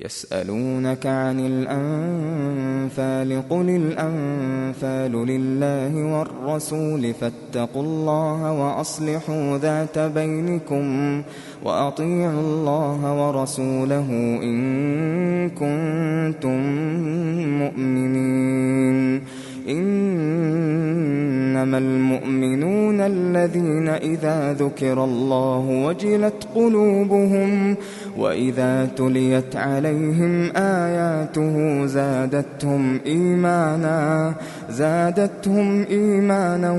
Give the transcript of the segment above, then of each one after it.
يسألونك عن الأنفال قل الأنفال لله والرسول فاتقوا الله وأصلحوا ذات بينكم وأطيعوا الله ورسوله إن كنتم مؤمنين. إنما المؤمنون الذين إذا ذكر الله وجلت قلوبهم وإذا تليت عليهم آياته زادتهم إيمانا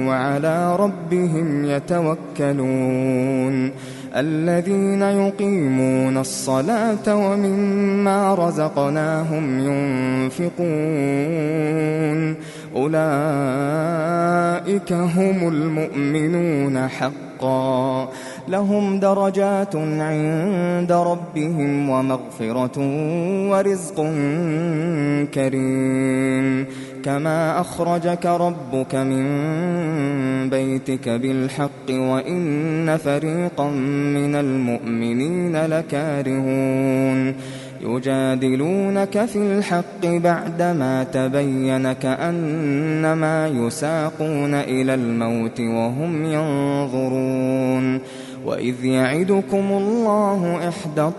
وعلى ربهم يتوكلون. الذين يقيمون الصلاة ومما رزقناهم ينفقون أولئك هم المؤمنون حقا لهم درجات عند ربهم ومغفرة ورزق كريم. كما أخرجك ربك من بيتك بالحق وإن فريقا من المؤمنين لكارهون. يجادلونك في الحق بعدما تبين كأنما يساقون إلى الموت وهم ينظرون. وإذ يعدكم الله إحدى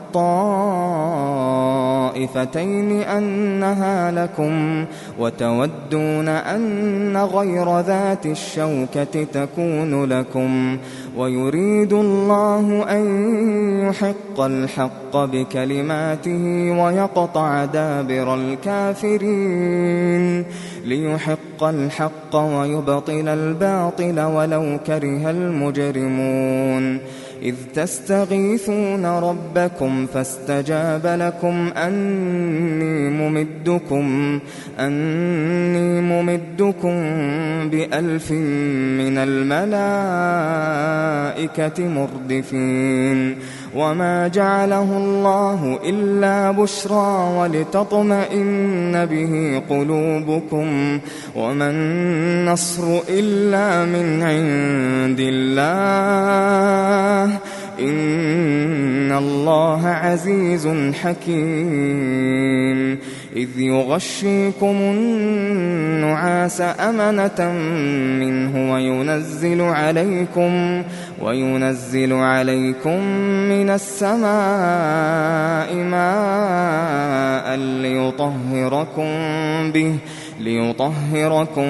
الطائفتين أنها لكم وتودون أن غير ذات الشوكة تكون لكم ويريد الله أن يحق الحق بكلماته ويقطع دابر الكافرين ليحق الحق ويبطل الباطل ولو كره المجرمون. إذ تستغيثون ربكم فاستجاب لكم أني ممدكم ب1000 من الملائكة مردفين. وما جعله الله إلا بشرى ولتطمئن به قلوبكم وما النصر إلا من عند الله إن الله عزيز حكيم. إذ يغشيكم النعاس أمنة منه وينزل عليكم من السماء ماء ليطهركم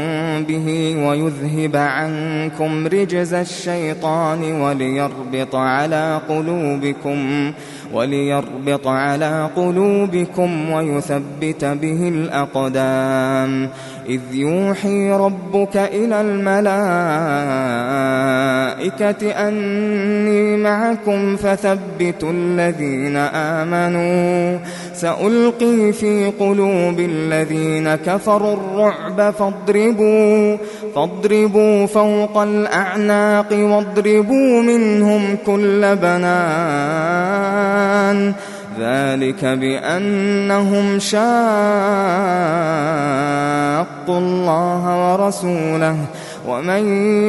به ويذهب عنكم رجز الشيطان وليربط على قلوبكم ويثبت به الأقدام. إذ يوحي ربك إلى الملائكة أني معكم فثبتوا الذين آمنوا سألقي في قلوب الذين كفروا الرعب فاضربوا فوق الأعناق واضربوا منهم كل بنان ذلك بأنهم شاقوا الله ورسوله ومن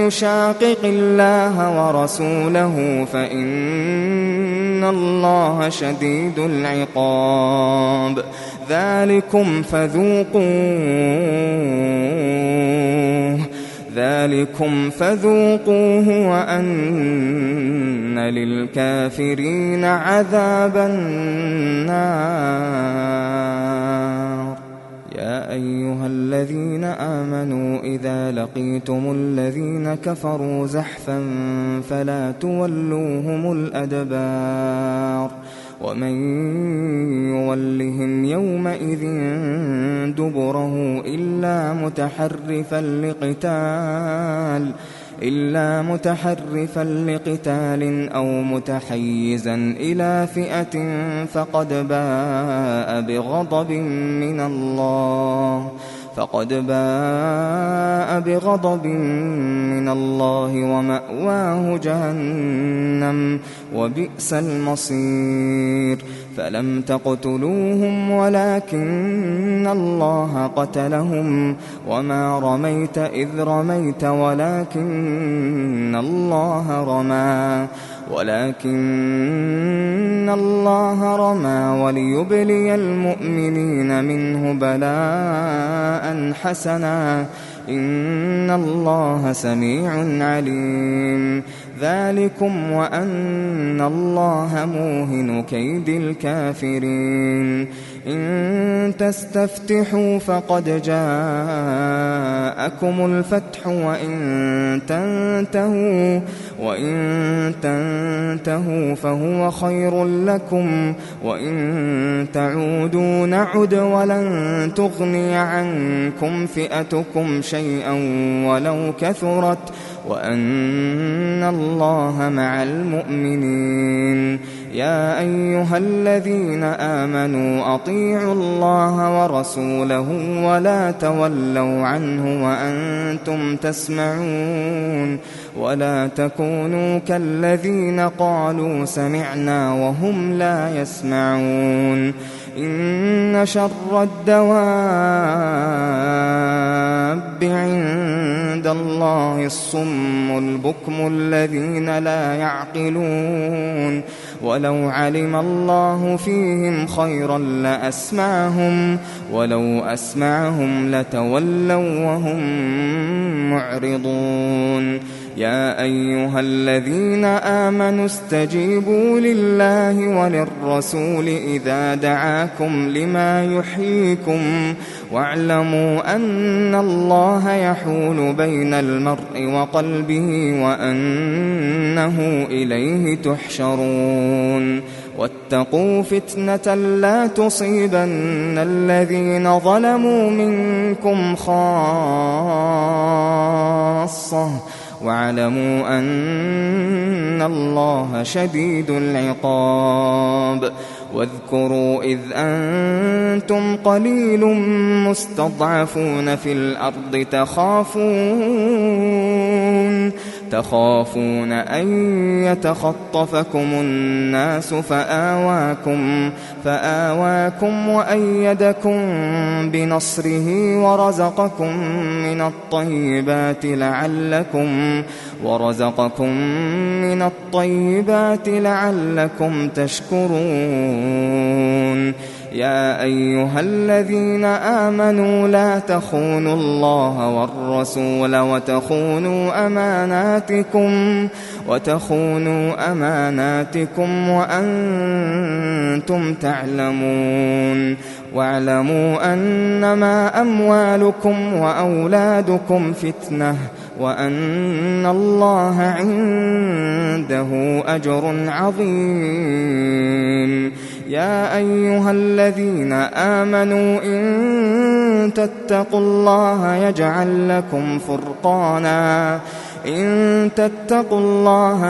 يشاقق الله ورسوله فإن الله شديد العقاب. ذلكم فذوقوه وأن للكافرين عذاب النار. يا أيها الذين آمنوا إذا لقيتم الذين كفروا زحفا فلا تولوهم الأدبار ومن يولهم يومئذ دبره إلا متحرفا لقتال أو متحيزا إلى فئة فقد باء بغضب من الله ومأواه جهنم وبئس المصير. فلم تقتلوهم ولكن الله قتلهم وما رميت إذ رميت ولكن الله رمى ولكن الله رمى وليبلي المؤمنين منه بلاء حسنا إن الله سميع عليم ذلكم وأن الله موهن كيد الكافرين إن تستفتحوا فقد جاءكم الفتح وإن تنتهوا فهو خير لكم وإن تعودوا نعد ولن تغني عنكم فئتكم شيئا ولو كثرت وأن الله مع المؤمنين يا أيها الذين آمنوا أطيعوا الله ورسوله ولا تولوا عنه وأنتم تسمعون ولا تكونوا كالذين قالوا سمعنا وهم لا يسمعون إن شر الدواب عند الله الصم البكم الذين لا يعقلون ولو علم الله فيهم خيرا لأسمعهم ولو أسمعهم لتولوا وهم معرضون يا أيها الذين آمنوا استجيبوا لله وللرسول إذا دعاكم لما يحييكم واعلموا أن الله يحول بين المرء وقلبه وأنه إليه تحشرون واتقوا فتنة لا تصيبن الذين ظلموا منكم خاصة واعلموا أن الله شديد العقاب واذكروا إذ أنتم قليل مستضعفون في الأرض تخافون أن يتخطفكم الناس فآواكم وأيدكم بنصره ورزقكم من الطيبات لعلكم تشكرون يا أيها الذين آمنوا لا تخونوا الله والرسول وتخونوا أماناتكم وأنتم تعلمون واعلموا أنما أموالكم وأولادكم فتنة وأن الله عنده أجر عظيم يا أيها الذين آمنوا إن تتقوا الله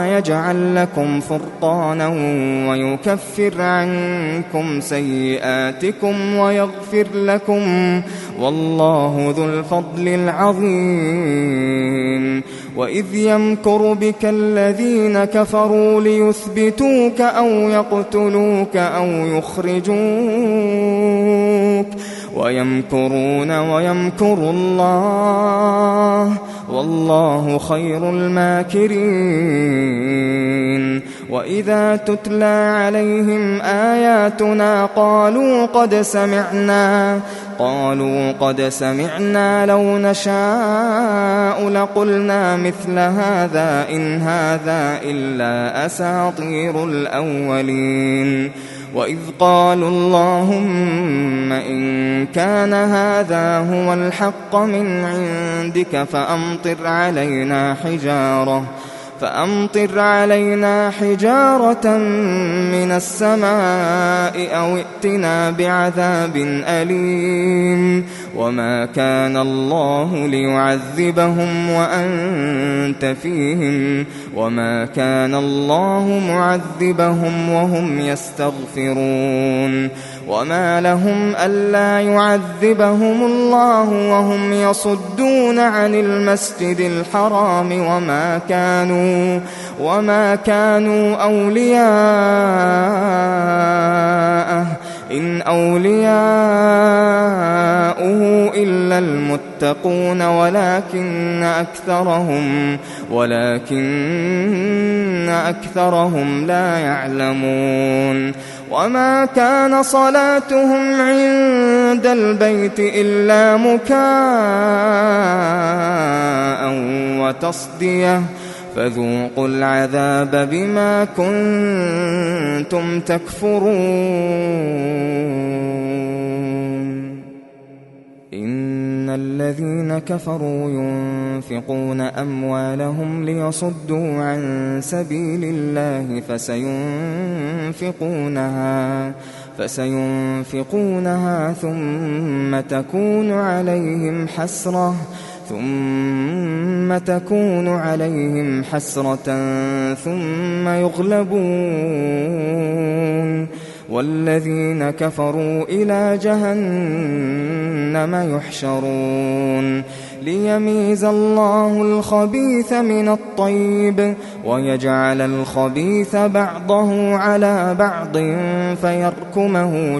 يجعل لكم فرقانا ويكفر عنكم سيئاتكم ويغفر لكم والله ذو الفضل العظيم وإذ يمكر بك الذين كفروا ليثبتوك أو يقتلوك أو يخرجوك ويمكرون ويمكر الله والله خير الماكرين وإذا تتلى عليهم آياتنا قالوا قد سمعنا لو نشاء لقلنا مثل هذا إن هذا إلا أساطير الأولين وإذ قالوا اللهم إن كان هذا هو الحق من عندك فأمطر علينا حجارة من السماء أو ائتنا بعذاب أليم وما كان الله ليعذبهم وأنت فيهم وما كان الله معذبهم وهم يستغفرون وما لهم ألا يعذبهم الله وهم يصدون عن المسجد الحرام وما كانوا أولياءه إن أولياؤه إلا المتقون ولكن أكثرهم لا يعلمون وما كان صلاتهم عند البيت إلا مكاء وتصدية فذوقوا العذاب بما كنتم تكفرون إن الذين كفروا ينفقون أموالهم ليصدوا عن سبيل الله فسينفقونها ثم تكون عليهم حسرة ثم يغلبون والذين كفروا إلى جهنم يحشرون ليميز الله الخبيث من الطيب ويجعل الخبيث بعضه على بعض فيركمه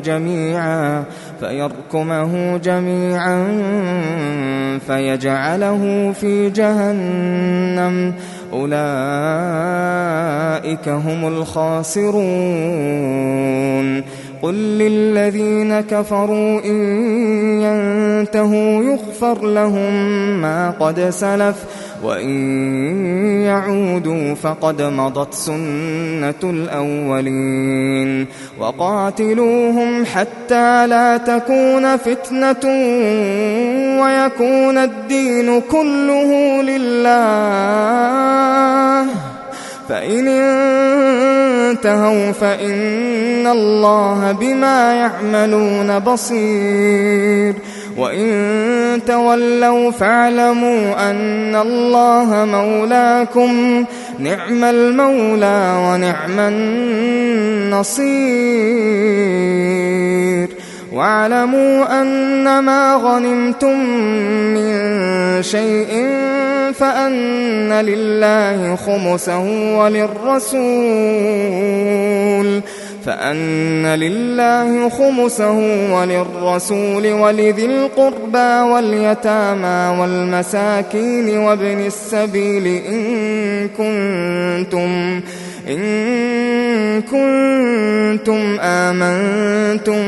جميعا فيجعله في جهنم أولئك هم الخاسرون قل للذين كفروا إن ينتهوا يغفر لهم ما قد سلف وإن يعودوا فقد مضت سنة الأولين وقاتلوهم حتى لا تكون فتنة ويكون الدين كله لله فإن انتهوا فإن الله بما يعملون بصير وإن تولوا فاعلموا أن الله مولاكم نعم المولى ونعم النصير واعلموا أن ما غنمتم من شيء فأن لله خمسه وللرسول ولذي القربى واليتامى والمساكين وابن السبيل إن كنتم آمنتم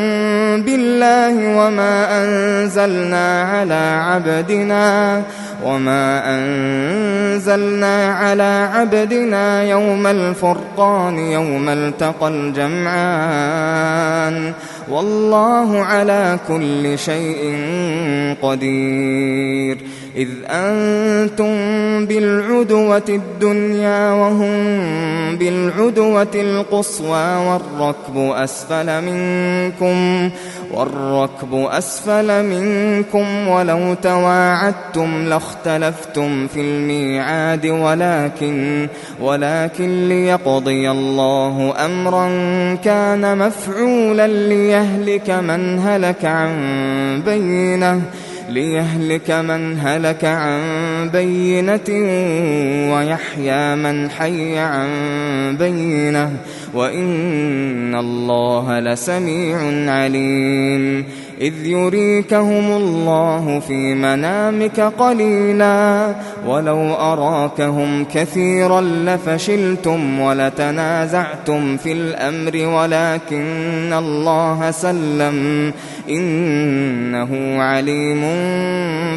بالله وما أنزلنا على عبدنا يوم الفرقان يوم التقى الجمعان والله على كل شيء قدير إذ أنتم بالعدوة الدنيا وهم بالعدوة القصوى والركب أسفل منكم ولو تواعدتم لاختلفتم في الميعاد ولكن ليقضي الله أمرا كان مفعولا ليهلك من هلك عن بينة ويحيى من حي عن بينة وإن الله لسميع عليم إذ يريكهم الله في منامك قليلا ولو أراكهم كثيرا لفشلتم ولتنازعتم في الأمر ولكن الله سلم إنه عليم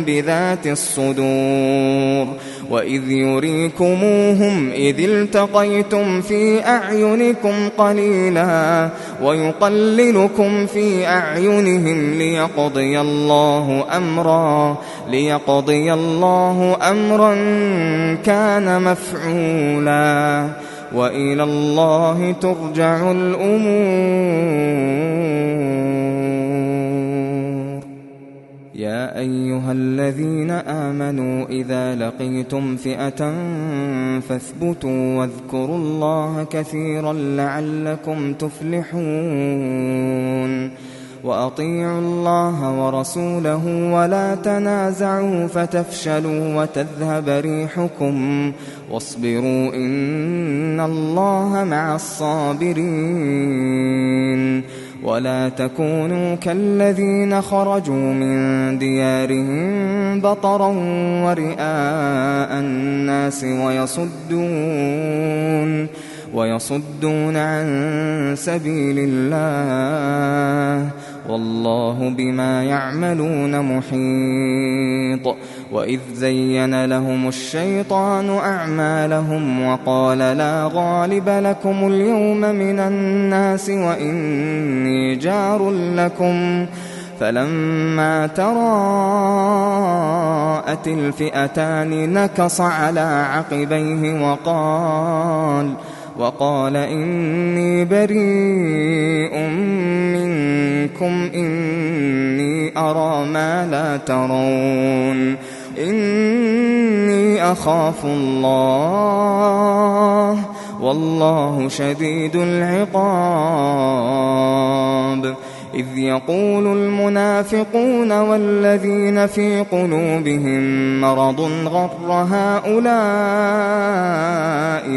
بذات الصدور وإذ يريكموهم إذ التقيتم في أعينكم قليلا ويقللكم في أعينهم ليقضي الله أمرا كان مفعولا وإلى الله ترجع الأمور يا أيها الذين آمنوا إذا لقيتم فئة فاثبتوا واذكروا الله كثيرا لعلكم تفلحون وأطيعوا الله ورسوله ولا تنازعوا فتفشلوا وتذهب ريحكم واصبروا إن الله مع الصابرين ولا تكونوا كالذين خرجوا من ديارهم بطرا ورئاء الناس ويصدون عن سبيل الله، والله بما يعملون محيط. وإذ زين لهم الشيطان أعمالهم وقال لا غالب لكم اليوم من الناس وإني جار لكم، فلما تراءت الفئتان نكص على عقبيه وقال إني بريء منكم إني أرى ما لا ترون إني أخاف الله والله شديد العقاب. إذ يقول المنافقون والذين في قلوبهم مرض غر هؤلاء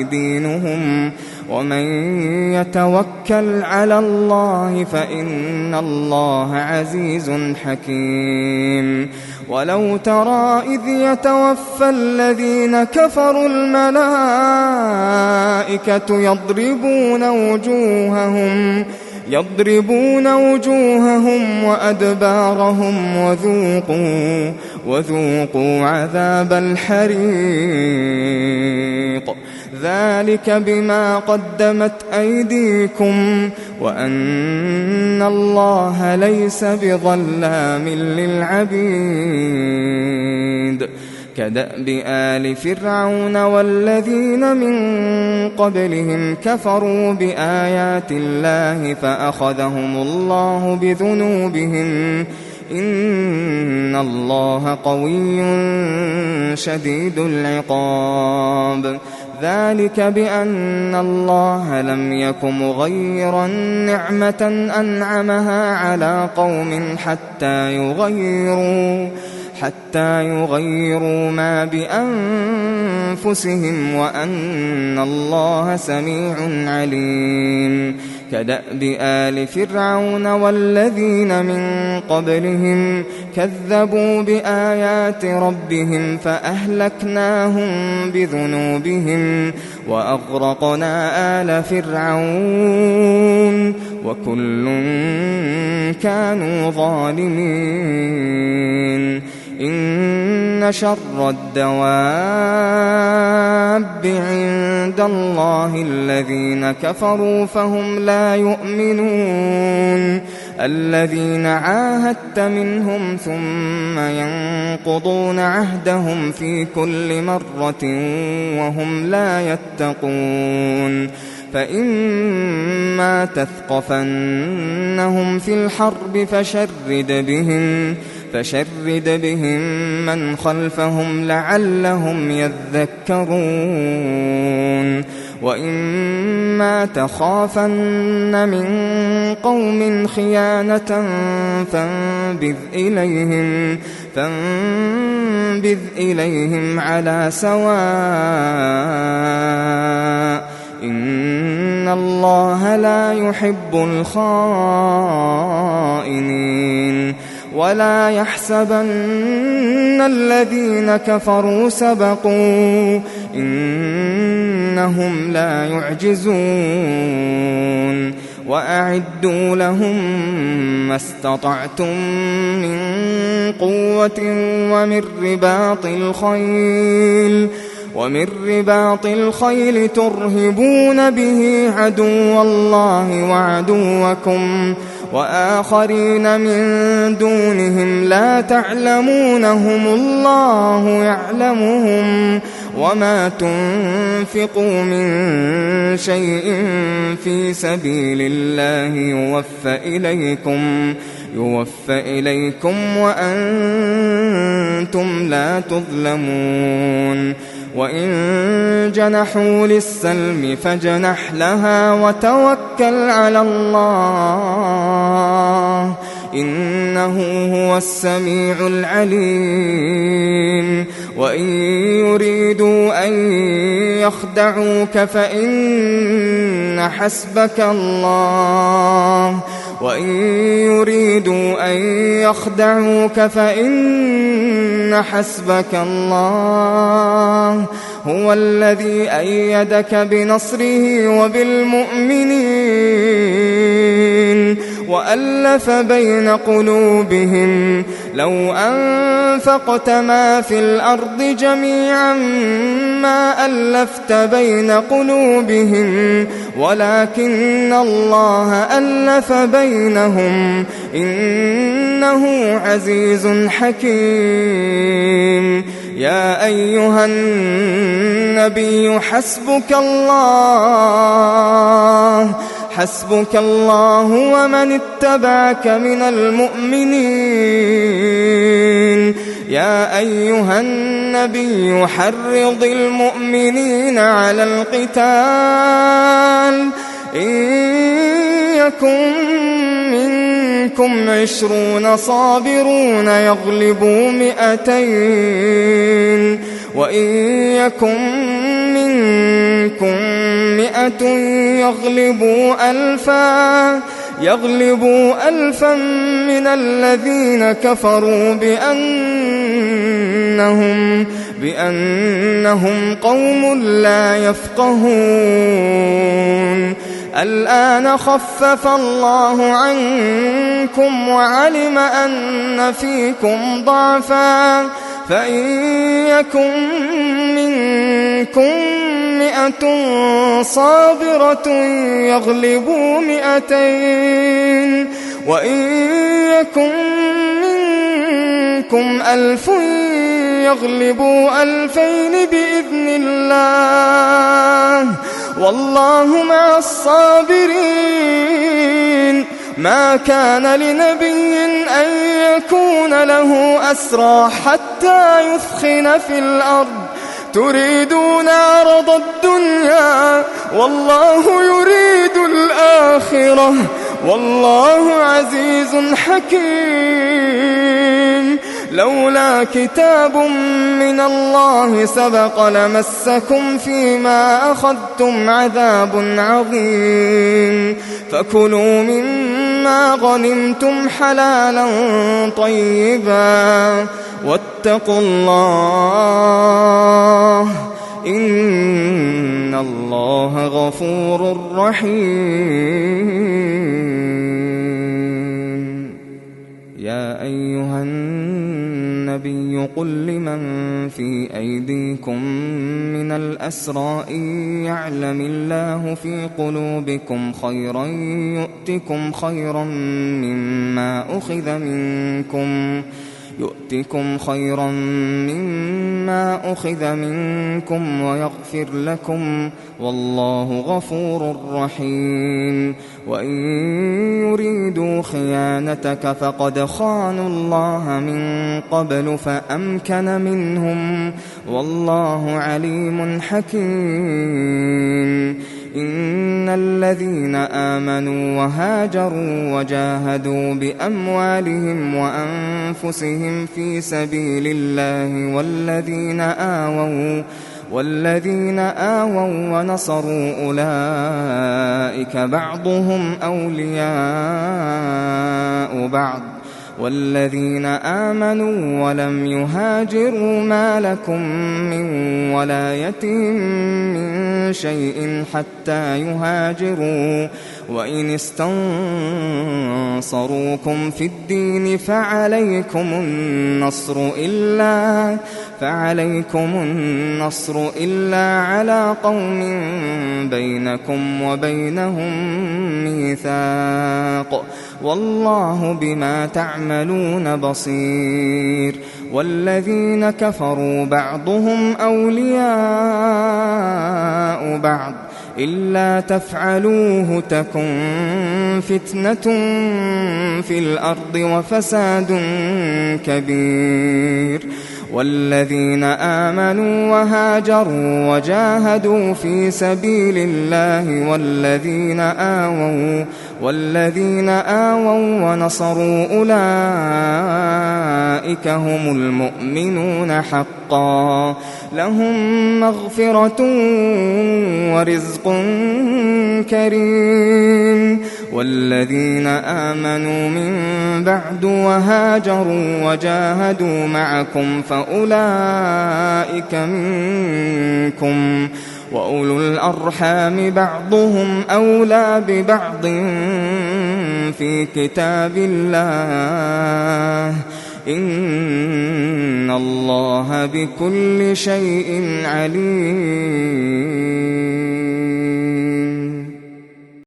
دينهم ومن يتوكل على الله فإن الله عزيز حكيم. ولو ترى إذ يتوفى الذين كفروا الملائكة يضربون وجوههم وأدبارهم وذوقوا عذاب الحريق ذلك بما قدمت أيديكم وأن الله ليس بظلام للعبيد. كدأب آل فرعون والذين من قبلهم كفروا بآيات الله فأخذهم الله بذنوبهم إن الله قوي شديد العقاب. ذلك بأن الله لم يك مغيرا نعمة أنعمها على قوم حتى يغيروا ما بأنفسهم وأن الله سميع عليم. كدأب آل فرعون والذين من قبلهم كذبوا بآيات ربهم فأهلكناهم بذنوبهم وأغرقنا آل فرعون وكل كانوا ظالمين. إن شر الدواب عند الله الذين كفروا فهم لا يؤمنون. الذين عاهدت منهم ثم ينقضون عهدهم في كل مرة وهم لا يتقون. فإما تثقفنهم في الحرب فشرد بهم من خلفهم لعلهم يذكرون. وإما تخافن من قوم خيانة فانبذ إليهم على سواء إن الله لا يحب الخائنين. ولا يحسبن الذين كفروا سبقوا إنهم لا يعجزون. وأعدوا لهم ما استطعتم من قوة ومن رباط الخيل ترهبون به عدو الله وعدوكم وآخرين من دونهم لا تعلمونهم الله يعلمهم. وما تنفقوا من شيء في سبيل الله يوفى إليكم وأنتم لا تظلمون. وإن جنحوا للسلم فاجنح لها وتوكل على الله إنه هو السميع العليم. وإن يريدوا أن يخدعوك فإن حسبك الله وإن يريدوا أن يخدعوك فإن حسبك الله هو الذي أيدك بنصره وبالمؤمنين وألف بين قلوبهم لو أنفقت ما في الأرض جميعا ما ألفت بين قلوبهم ولكن الله ألف بينهم إنه عزيز حكيم. يا أيها النبي حسبك الله ومن اتبعك من المؤمنين. يا أيها النبي حرض المؤمنين على القتال إن يكن منكم 20 صابرون يغلبوا 200 وإن يكن منكم 100 يغلبوا 1000 من الذين كفروا بأنهم قوم لا يفقهون. الآن خفف الله عنكم وعلم أن فيكم ضعفا فإن يكن منكم 100 صابرة يغلبوا 200 وإن يكن منكم 1000 يغلبوا 2000 بإذن الله والله مع الصابرين. ما كان لنبي أن يكون له أسرى حتى يثخن في الأرض تريدون عرض الدنيا والله يريد الآخرة والله عزيز حكيم. لولا كتاب من الله سبق لمسكم فيما أخذتم عذاب عظيم. فكلوا مما غنمتم حلالا طيبا واتقوا الله إن الله غفور رحيم. يا أيها النبي قل لمن في أيديكم من الأسرى إن يعلم الله في قلوبكم خيرا يؤتكم خيرا مما أخذ منكم ويغفر لكم والله غفور رحيم. وإن يريدوا خيانتك فقد خانوا الله من قبل فأمكن منهم والله عليم حكيم. إن الذين آمنوا وهاجروا وجاهدوا بأموالهم وأنفسهم في سبيل الله والذين آووا ونصروا أولئك بعضهم أولياء بعض والذين آمنوا ولم يهاجروا ما لكم من ولايتهم من شيء حتى يهاجروا وإن استنصروكم في الدين فعليكم النصر إلا على قوم بينكم وبينهم ميثاق والله بما تعملون بصير. والذين كفروا بعضهم أولياء بعض إلا تفعلوه تكن فتنة في الأرض وفساد كبير. والذين آمنوا وهاجروا وجاهدوا في سبيل الله والذين آووا ونصروا أولئك هم المؤمنون حقا لهم مغفرة ورزق كريم والذين آمنوا من بعد وهاجروا وجاهدوا معكم فأولئك منكم وأولو الأرحام بعضهم أولى ببعض في كتاب الله إن الله بكل شيء عليم.